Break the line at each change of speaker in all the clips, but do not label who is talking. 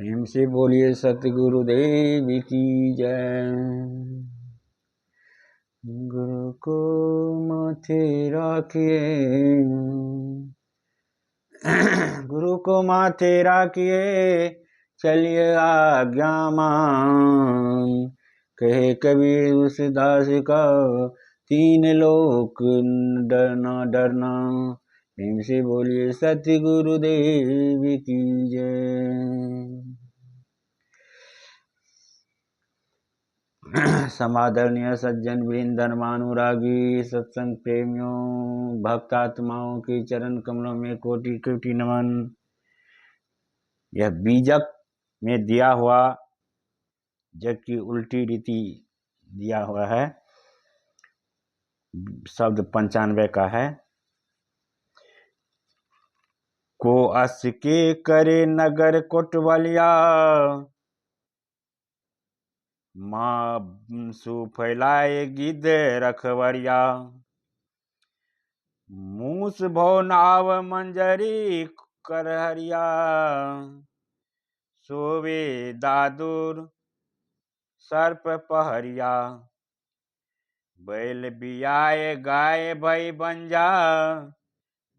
प्रेम से बोलिए सतगुरुदेव की जय। गुरु को माथे रखिए, गुरु को माथे रखिए, चलिए आज्ञा मान। कहे कबीर उस दास का, तीन लोक डरना डरना। प्रेम से बोलिए सतगुरुदेव की जय। समादरणीय सज्जन वृंद, धर्मानुरागी सत्संग प्रेमियों, भक्तात्माओं के चरण कमलों में कोटि कोटि नमन। यह बीजक में दिया हुआ जग की उल्टी रीति दिया हुआ है, शब्द 95 का है। को अस के करे नगर कोटवलिया, माँ सु फैलाए गिद्ध रखवरिया। मूस भव नाव मंजरी करहरिया, सोवे दादुर सर्प पहरिया। बैल बियाए गाय भई बंजा,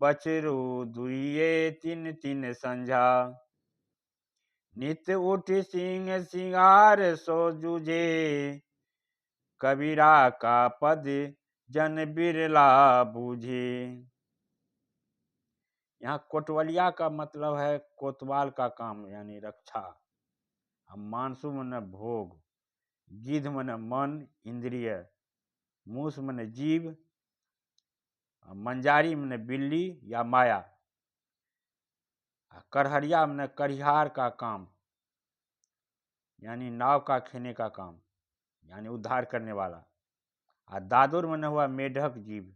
बछरू दुइये तीन तीन संझा। नित उठ सिंह सिंगार सो जूझे, कबीरा का पद जन बिरला बूझे। यहाँ कोटवलिया का मतलब है कोतवाल का काम, यानी रक्षा। मानसु मन भोग, गिद्ध मन मन इंद्रिय, मूस मन जीव, मंजारी मन बिल्ली या माया, करहरिया मन करिहार का काम, यानी नाव का खेने का काम, यानी उद्धार करने वाला। और दादुर मन हुआ मेढक जीव,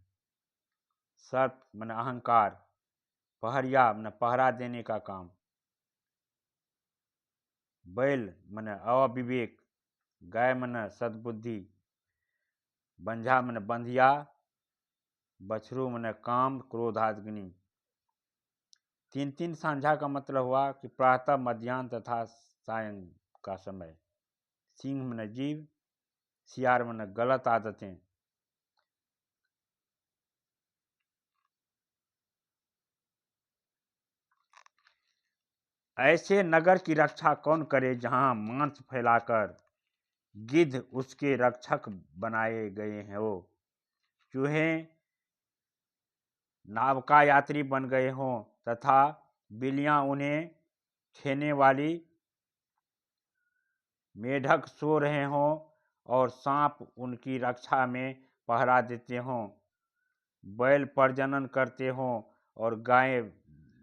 सर्प मन अहंकार, पहरिया मन पहरा देने का काम, बैल मन अविवेक, गाय मन सद्बुद्धि, बंझा मन बंधिया, बछरू मन काम क्रोधाग्नि। तीन तीन सांझा का मतलब हुआ कि प्रातः, मध्याह्न तथा सायं का समय। सिंह मन जीव, सियार मन गलत आदतें। ऐसे नगर की रक्षा कौन करे जहां मांस फैलाकर गिद्ध उसके रक्षक बनाए गए हैं। वो चूहे नावका यात्री बन गए हों तथा बिल्लियां उन्हें खेने वाली, मेढक सो रहे हों और सांप उनकी रक्षा में पहरा देते हों। बैल प्रजनन करते हों और गाय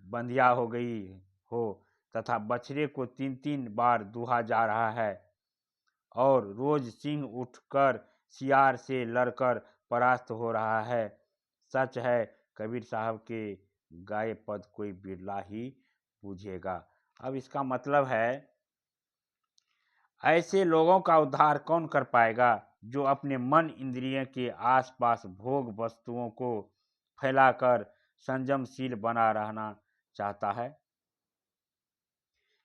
बंधिया हो गई हो तथा बछड़े को 3-3 बार दूहा जा रहा है और रोज सिंह उठकर सियार से लड़कर परास्त हो रहा है। सच है कबीर साहब के गाये पद कोई बिरला ही बूझेगा। अब इसका मतलब है ऐसे लोगों का उद्धार कौन कर पाएगा जो अपने मन इंद्रिय के आसपास भोग वस्तुओं को फैलाकर संयमशील बना रहना चाहता है।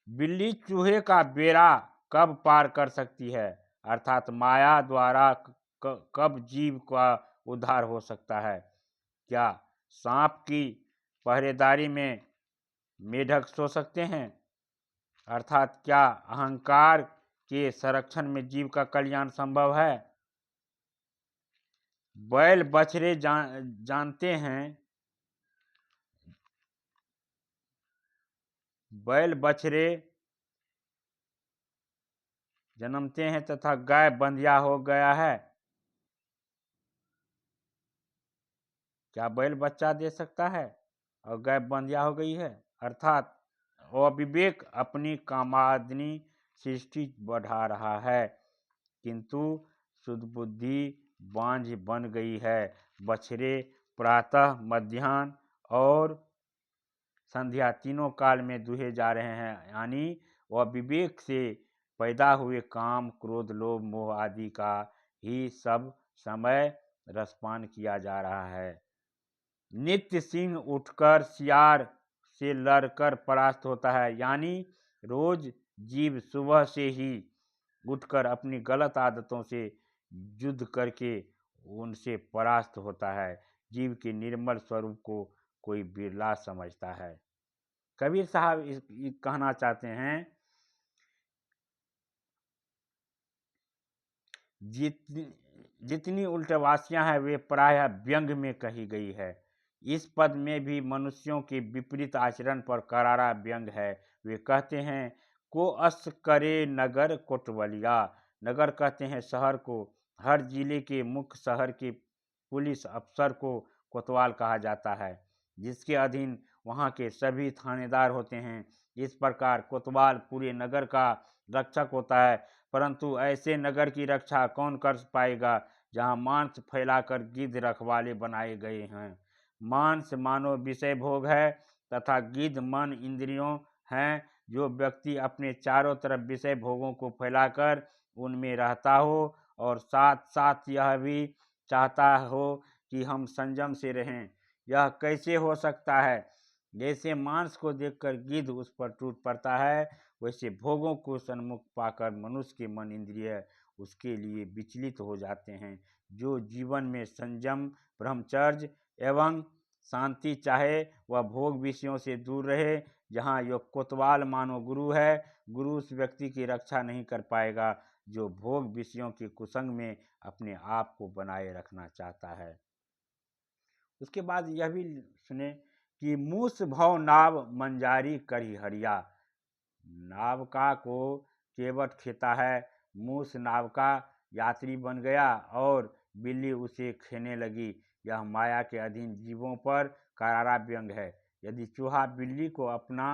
बिल्ली चूहे का बेड़ा कब पार कर सकती है, अर्थात माया द्वारा कब जीव का उद्धार हो सकता है। क्या सांप की पहरेदारी में मेढक सो सकते हैं, अर्थात क्या अहंकार के संरक्षण में जीव का कल्याण संभव है। बैल बछड़े जानते हैं, बैल बछड़े जन्मते हैं तथा गाय बंधिया हो गया है। क्या बैल बच्चा दे सकता है और गाय बंधिया हो गई है, अर्थात अविवेक अपनी कामादनी सृष्टि बढ़ा रहा है किंतु शुद्ध बुद्धि बांझ बन गई है। बछड़े प्रातः, मध्याह्न और संध्या तीनों काल में दुहे जा रहे हैं, यानी वह विवेक से पैदा हुए काम, क्रोध, लोभ, मोह आदि का ही सब समय रसपान किया जा रहा है। नित्य सिंह उठकर सियार से लड़कर परास्त होता है, यानी रोज जीव सुबह से ही उठकर अपनी गलत आदतों से युद्ध करके उनसे परास्त होता है। जीव के निर्मल स्वरूप को कोई बिरला समझता है। कबीर साहब कहना चाहते हैं, जितनी उल्टवासियां हैं वे प्रायः व्यंग में कही गई है। इस पद में भी मनुष्यों के विपरीत आचरण पर करारा व्यंग है। वे कहते हैं, को अस करे नगर कोतवालिया। नगर कहते हैं शहर को। हर जिले के मुख्य शहर के पुलिस अफसर को कोतवाल कहा जाता है, जिसके अधीन वहाँ के सभी थानेदार होते हैं। इस प्रकार कोतवाल पूरे नगर का रक्षक होता है। परंतु ऐसे नगर की रक्षा कौन कर पाएगा जहाँ मांस फैलाकर गिद्ध रखवाले बनाए गए हैं। मांस मानव विषय भोग है तथा गिद्ध मन इंद्रियों हैं। जो व्यक्ति अपने चारों तरफ विषय भोगों को फैलाकर उनमें रहता हो और साथ साथ यह भी चाहता हो कि हम संयम से रहें, यह कैसे हो सकता है। जैसे मांस को देखकर गिद्ध उस पर टूट पड़ता है, वैसे भोगों को सन्मुख पाकर मनुष्य के मन इंद्रिय उसके लिए विचलित हो जाते हैं। जो जीवन में संयम, ब्रह्मचर्य एवं शांति चाहे, वह भोग विषयों से दूर रहे। जहाँ यह कोतवाल मानो गुरु है, गुरु उस व्यक्ति की रक्षा नहीं कर पाएगा जो भोग विषयों के कुसंग में अपने आप को बनाए रखना चाहता है। उसके बाद यह भी सुने कि मूस भव नाव मंजारी करी हरिया। नावका को केवट खेता है। मूस नावका यात्री बन गया और बिल्ली उसे खेने लगी। यह माया के अधीन जीवों पर करारा व्यंग है। यदि चूहा बिल्ली को अपना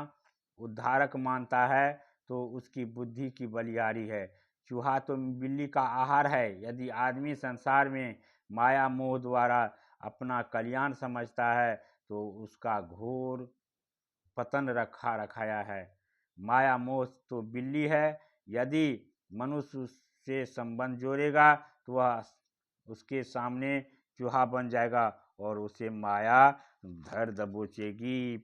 उद्धारक मानता है तो उसकी बुद्धि की बलिहारी है। चूहा तो बिल्ली का आहार है। यदि आदमी संसार में माया मोह द्वारा अपना कल्याण समझता है तो उसका घोर पतन रखाया है। माया मोह तो बिल्ली है। यदि मनुष्य उससे संबंध जोड़ेगा तो वह उसके सामने चूहा बन जाएगा और उसे माया धर दबोचेगी।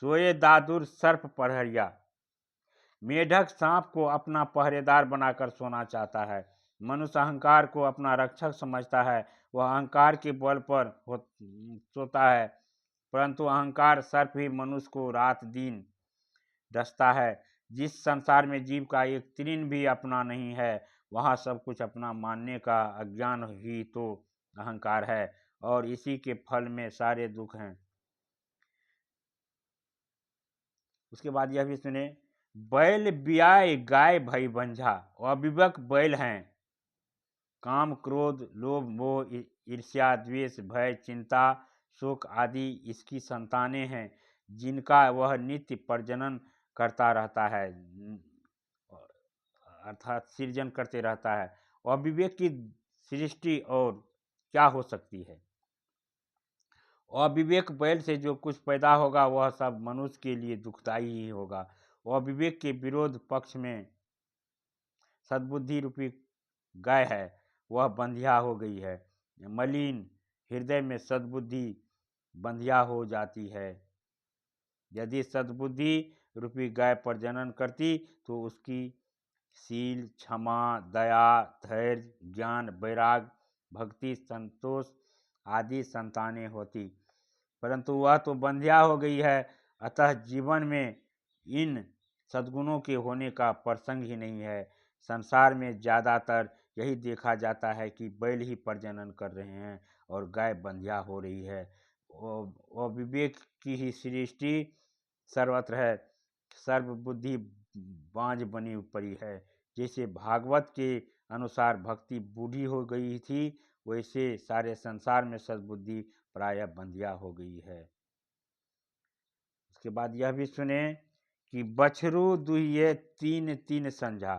सोए दादुर सर्प पहरिया। मेढक सांप को अपना पहरेदार बनाकर सोना चाहता है। मनुष्य अहंकार को अपना रक्षक समझता है। वह अहंकार के बल पर सोता है, परंतु अहंकार सर्प ही मनुष्य को रात दिन डसता है। जिस संसार में जीव का एक तिरिन भी अपना नहीं है, वहाँ सब कुछ अपना मानने का अज्ञान ही तो अहंकार है, और इसी के फल में सारे दुख हैं। उसके बाद यह भी सुने, बैल बियाए गाय भई बंझा। अविवेक बैल हैं। काम, क्रोध, लोभ, मोह, ईर्ष्या, द्वेष, भय, चिंता, शोक आदि इसकी संतानें हैं, जिनका वह नित्य प्रजनन करता रहता है, अर्थात सृजन करते रहता है। अविवेक की सृष्टि और क्या हो सकती है। अविवेक बैल से जो कुछ पैदा होगा वह सब मनुष्य के लिए दुखदायी ही होगा। अविवेक के विरोध पक्ष में सद्बुद्धि रूपी गाय है, वह बंधिया हो गई है। मलिन हृदय में सद्बुद्धि बंधिया हो जाती है। यदि सद्बुद्धि रूपी गाय प्रजनन करती तो उसकी शील, क्षमा, दया, धैर्य, ज्ञान, वैराग, भक्ति, संतोष आदि संतानें होती, परंतु वह तो बंधिया हो गई है। अतः जीवन में इन सद्गुणों के होने का प्रसंग ही नहीं है। संसार में ज़्यादातर यही देखा जाता है कि बैल ही प्रजनन कर रहे हैं और गाय बंधिया हो रही है। और विवेक की ही सृष्टि सर्वत्र है, सर्वबुद्धि बांझ बनी पड़ी है। जैसे भागवत के अनुसार भक्ति बूढ़ी हो गई थी, वैसे सारे संसार में सद्बुद्धि प्रायः बंधिया हो गई है। उसके बाद यह भी सुने कि बछरू दुहिए तीन तीन संझा।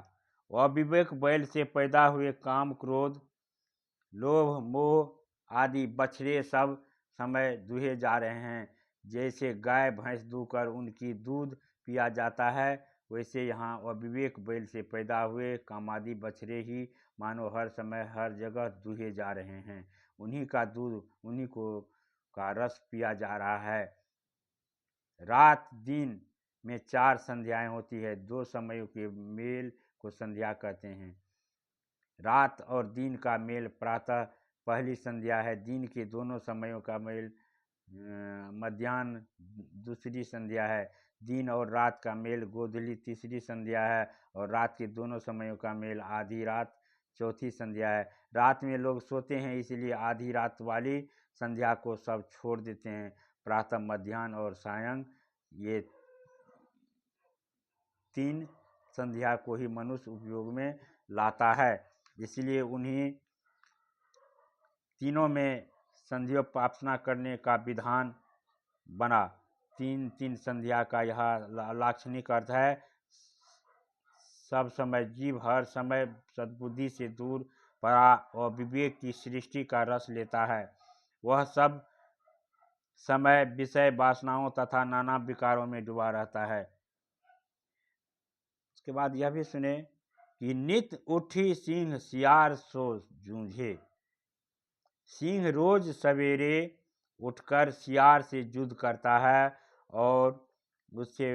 अविवेक बैल से पैदा हुए काम, क्रोध, लोभ, मोह आदि बछड़े सब समय दुहे जा रहे हैं। जैसे गाय भैंस दूकर उनकी दूध पिया जाता है, वैसे यहाँ अविवेक बैल से पैदा हुए कामादि बछड़े ही मानो हर समय हर जगह दुहे जा रहे हैं। उन्हीं का दूध उन्हीं को का रस पिया जा रहा है। रात दिन में 4 संध्याएं होती है। 2 समयों के मेल को संध्या कहते हैं। रात और दिन का मेल प्रातः पहली संध्या है। दिन के दोनों समयों का मेल मध्याह्न दूसरी संध्या है। दिन और रात का मेल गोधूली तीसरी संध्या है और रात के दोनों समयों का मेल आधी रात चौथी संध्या है। रात में लोग सोते हैं, इसलिए आधी रात वाली संध्या को सब छोड़ देते हैं। प्रातः, मध्याह्न और सायं ये 3 संध्या को ही मनुष्य उपयोग में लाता है, इसलिए उन्हीं तीनों में संध्योपासना करने का विधान बना। 3 संध्या का यह लाक्षणिक अर्थ है। सब समय जीव हर समय सद्बुद्धि से दूर पड़ा और विवेक की सृष्टि का रस लेता है। वह सब समय विषय वासनाओं तथा नाना विकारों में डूबा रहता है। उसके बाद यह भी सुने कि नित उठी सिंह सियार सो जूझे। सिंह रोज सवेरे उठकर सियार से युद्ध करता है और उससे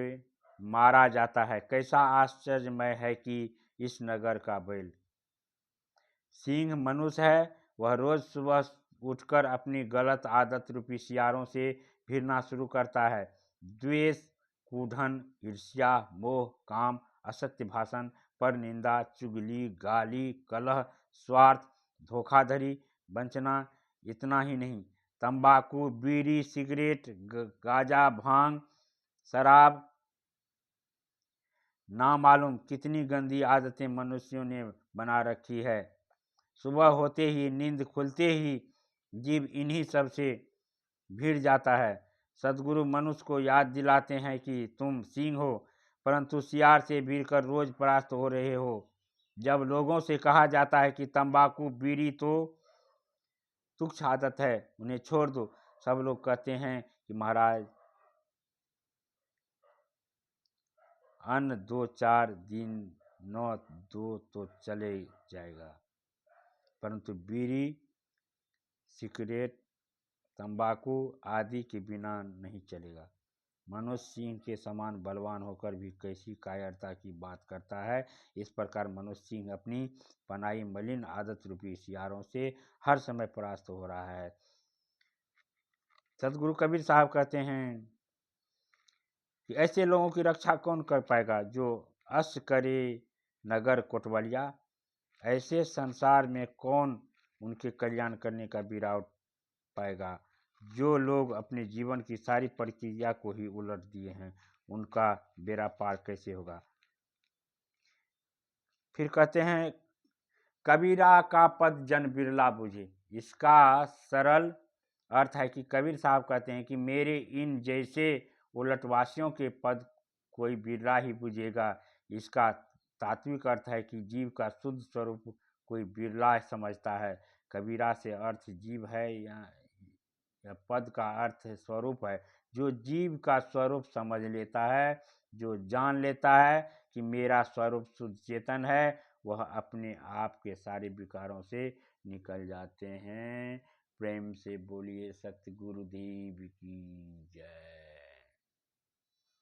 मारा जाता है। कैसा आश्चर्यमय है कि इस नगर का बैल। सिंह मनुष्य है, वह रोज सुबह उठकर अपनी गलत आदत रूपी सियारों से भिड़ना शुरू करता है। द्वेष, कूढ़न, ईर्ष्या, मोह, काम, असत्य भाषण, पर निंदा, चुगली, गाली, कलह, स्वार्थ, धोखाधड़ी, वंचना। इतना ही नहीं, तंबाकू, बीड़ी, सिगरेट, गांजा, भांग, शराब, ना मालूम कितनी गंदी आदतें मनुष्यों ने बना रखी है। सुबह होते ही, नींद खुलते ही जीव इन्हीं सब से भिड़ जाता है। सद्गुरु मनुष्य को याद दिलाते हैं कि तुम सिंह हो, परंतु सियार से भिड़कर रोज परास्त हो रहे हो। जब लोगों से कहा जाता है कि तंबाकू, बीड़ी तो तुच्छ आदत है, उन्हें छोड़ दो, सब लोग कहते हैं कि महाराज अन्न 2-4 दिन न दो तो चले जाएगा, परंतु बीड़ी, सिगरेट, तंबाकू आदि के बिना नहीं चलेगा। मनुष्य सिंह के समान बलवान होकर भी कैसी कायरता की बात करता है। इस प्रकार मनुष्य सिंह अपनी पनाई मलिन आदत रूपी सियारों से हर समय परास्त हो रहा है। सदगुरु कबीर साहब कहते हैं कि ऐसे लोगों की रक्षा कौन कर पाएगा जो अस करे नगर कोटवालिया। ऐसे संसार में कौन उनके कल्याण करने का बीड़ा उठ पाएगा। जो लोग अपने जीवन की सारी प्रक्रिया को ही उलट दिए हैं, उनका बेड़ा पार कैसे होगा। फिर कहते हैं कबीरा का पद जन बिरला बुझे। इसका सरल अर्थ है कि कबीर साहब कहते हैं कि मेरे इन जैसे उलटवासियों के पद कोई बिरला ही बुझेगा। इसका तात्विक अर्थ है कि जीव का शुद्ध स्वरूप कोई बिरला समझता है। कबीरा से अर्थ जीव है या पद का अर्थ स्वरूप है। जो जीव का स्वरूप समझ लेता है, जो जान लेता है कि मेरा स्वरूप शुद्ध चेतन है, वह अपने आप के सारे विकारों से निकल जाते हैं। प्रेम से बोलिए सतगुरुदेव की जय।